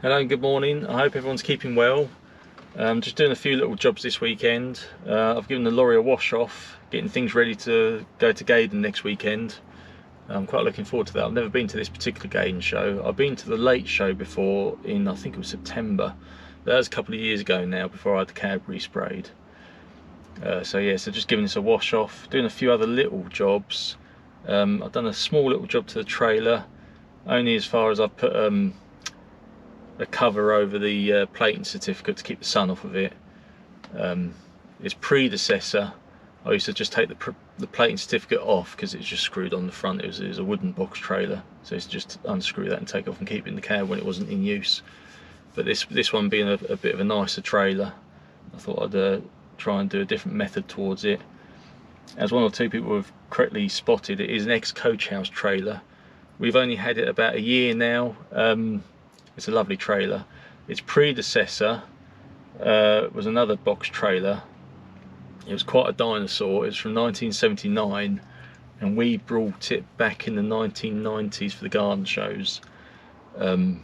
Hello, good morning. I hope everyone's keeping well. Just doing a few little jobs this weekend. I've given the lorry a wash off, getting things ready to go to Gaydon next weekend. I'm quite looking forward to that. I've never been to this particular Gaydon show. I've been to the late show before in, I think it was September. That was a couple of years ago now, before I had the cab resprayed. So just giving this a wash off, doing a few other little jobs. I've done a small little job to the trailer, only as far as I've put a cover over the plating certificate to keep the sun off of it. Its predecessor, I used to just take the plating certificate off because it's just screwed on the front. It was a wooden box trailer, so it's just unscrew that and take off and keep it in the cab when it wasn't in use. But this one being a bit of a nicer trailer, I thought I'd try and do a different method towards it. As one or two people have correctly spotted, it is an ex-coach house trailer. We've only had it about a year now. It's a lovely trailer. Its predecessor was another box trailer. It was quite a dinosaur. It was from 1979, and we brought it back in the 1990s for the garden shows. And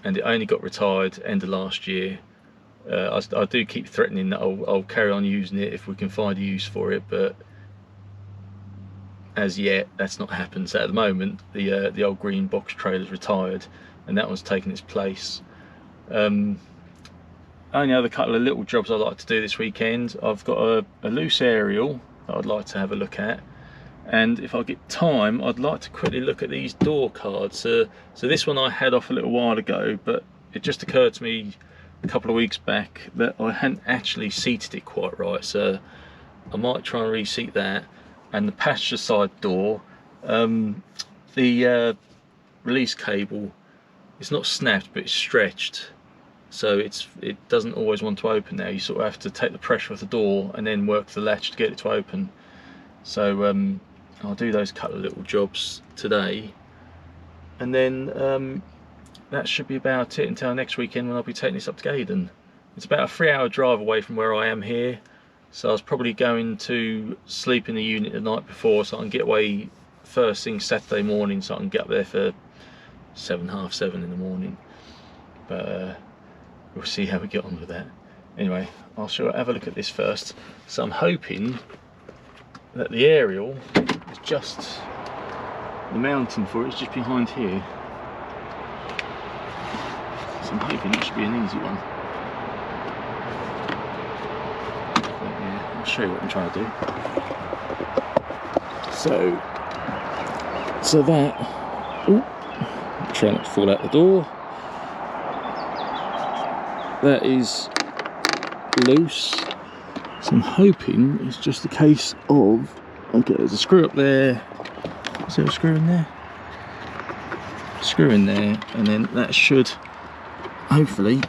it only got retired end of last year. I do keep threatening that I'll carry on using it if we can find a use for it, but as yet that's not happened. So at the moment the old green box trailer's retired, and that one's taken its place. Only other couple of little jobs I'd like to do this weekend. I've got a loose aerial that I'd like to have a look at, and if I get time I'd like to quickly look at these door cards. So this one I had off a little while ago, but it just occurred to me a couple of weeks back that I hadn't actually seated it quite right, so I might try and reseat that. And the passenger side door, the release cable, it's not snapped but it's stretched, so it doesn't always want to open now. You sort of have to take the pressure off the door and then work the latch to get it to open. So I'll do those couple of little jobs today, and then that should be about it until next weekend when I'll be taking this up to Gaydon. It's about a 3-hour drive away from where I am here, so I was probably going to sleep in the unit the night before so I can get away first thing Saturday morning, so I can get up there for 7, half 7 in the morning. But we'll see how we get on with that. Anyway, I'll have a look at this first. So I'm hoping that the aerial is just, the mounting for it is just behind here. So I'm hoping it should be an easy one. But yeah, I'll show you what I'm trying to do. So that, ooh, try not to fall out the door. That is loose. So I'm hoping it's just a case of, okay, there's a screw up there. Is there a screw in there? Screw in there, and then that should hopefully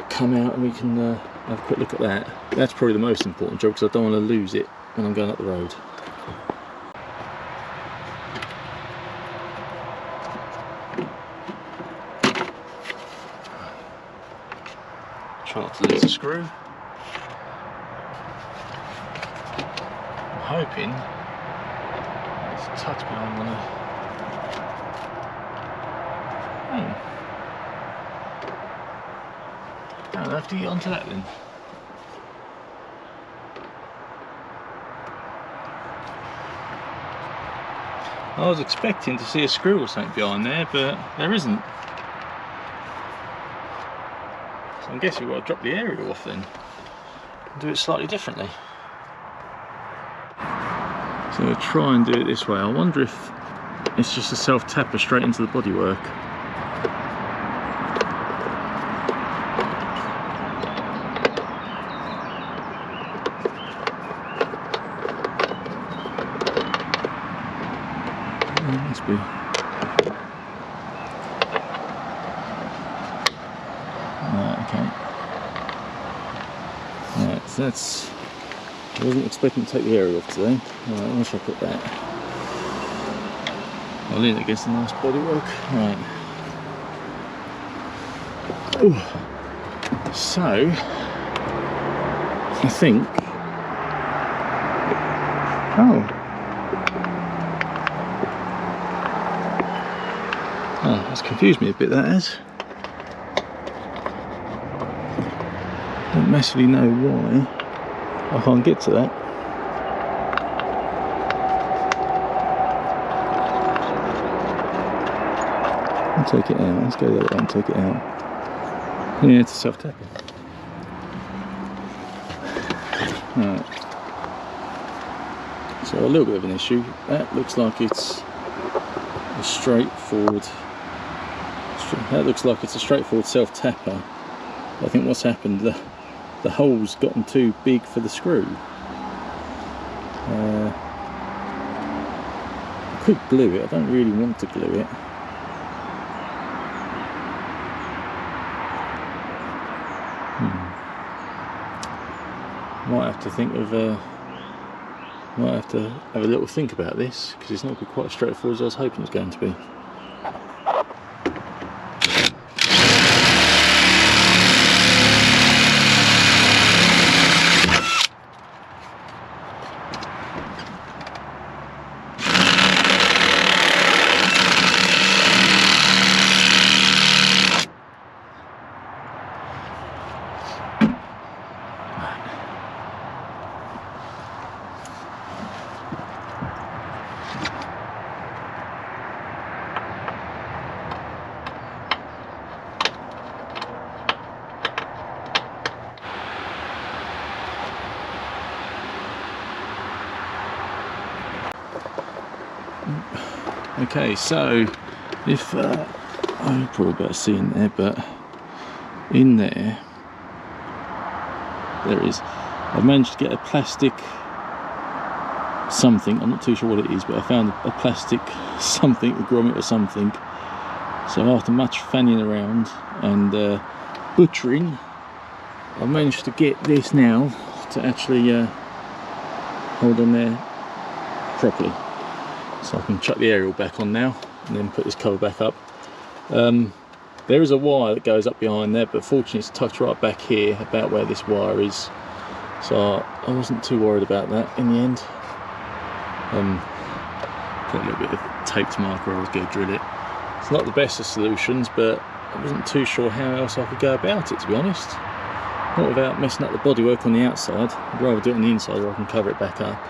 come out and we can have a quick look at that. That's probably the most important job because I don't want to lose it when I'm going up the road. Try not to lose the screw. I'm hoping it's a touch, but I'm gonna. I'll have to get onto that then. I was expecting to see a screw or something behind there, but there isn't. So I'm guessing we've got to drop the aerial off then and do it slightly differently. So I'll try and do it this way. I wonder if it's just a self-tapper straight into the bodywork. Must be. Okay. Right, so that's. I wasn't expecting to take the aerial off today. Right, where should I put that? I'll lean it against the nice bodywork. Right. Ooh. So I think. Oh. Oh, that's confused me a bit, that has. don't massively know why I can't get to that. I'll take it out. Let's go the other way and take it out. Yeah, it's a self-tapping. Right. So a little bit of an issue. That looks like it's a straightforward. That looks like it's a straightforward self-tapper. I think what's happened, the hole's gotten too big for the screw. I could glue it. I don't really want to glue it. Might have to think of might have to have a little think about this, because it's not quite as straightforward as I was hoping it was going to be. Okay, so if I'm probably better see in there, but in there is, I've managed to get a plastic something, I'm not too sure what it is, but I found a plastic something, a grommet or something. So after much fanning around and butchering, I've managed to get this now to actually hold on there properly. So I can chuck the aerial back on now and then put this cover back up. There is a wire that goes up behind there, but fortunately it's tucked right back here about where this wire is. So I wasn't too worried about that in the end. Put a little bit of taped marker, I was going to drill it. It's not the best of solutions, but I wasn't too sure how else I could go about it, to be honest. Not without messing up the bodywork on the outside. I'd rather do it on the inside where I can cover it back up.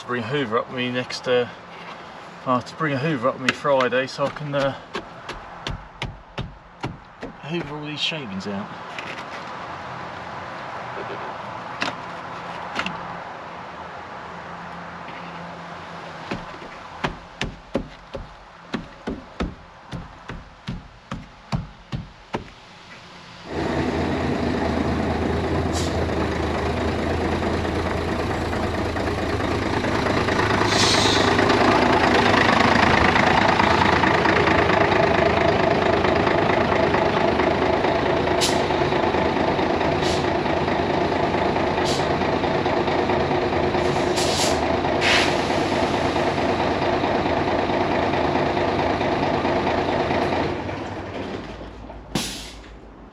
Bring a Hoover up with me next. I have to bring a Hoover up with me Friday, so I can hoover all these shavings out.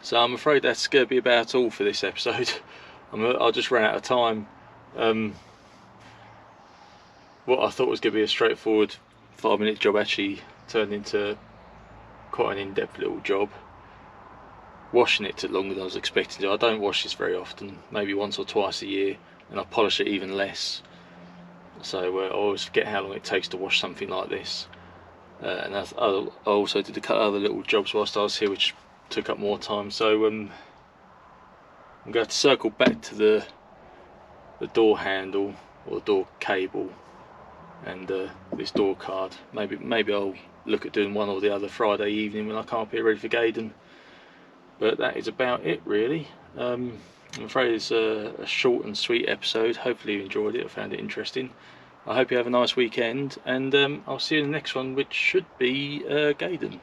So I'm afraid that's going to be about all for this episode. I just ran out of time. What I thought was going to be a straightforward 5-minute job actually turned into quite an in-depth little job. Washing it took longer than I was expecting to. I don't wash this very often, maybe once or twice a year, and I polish it even less. so I always forget how long it takes to wash something like this. And I also did a couple other little jobs whilst I was here, which took up more time. So I'm going to circle back to the door handle or door cable and this door card. Maybe I'll look at doing one or the other Friday evening when I can't be ready for Gaydon. But that is about it, really. I'm afraid it's a short and sweet episode. Hopefully you enjoyed it or found it interesting. I hope you have a nice weekend, and I'll see you in the next one, which should be Gaydon.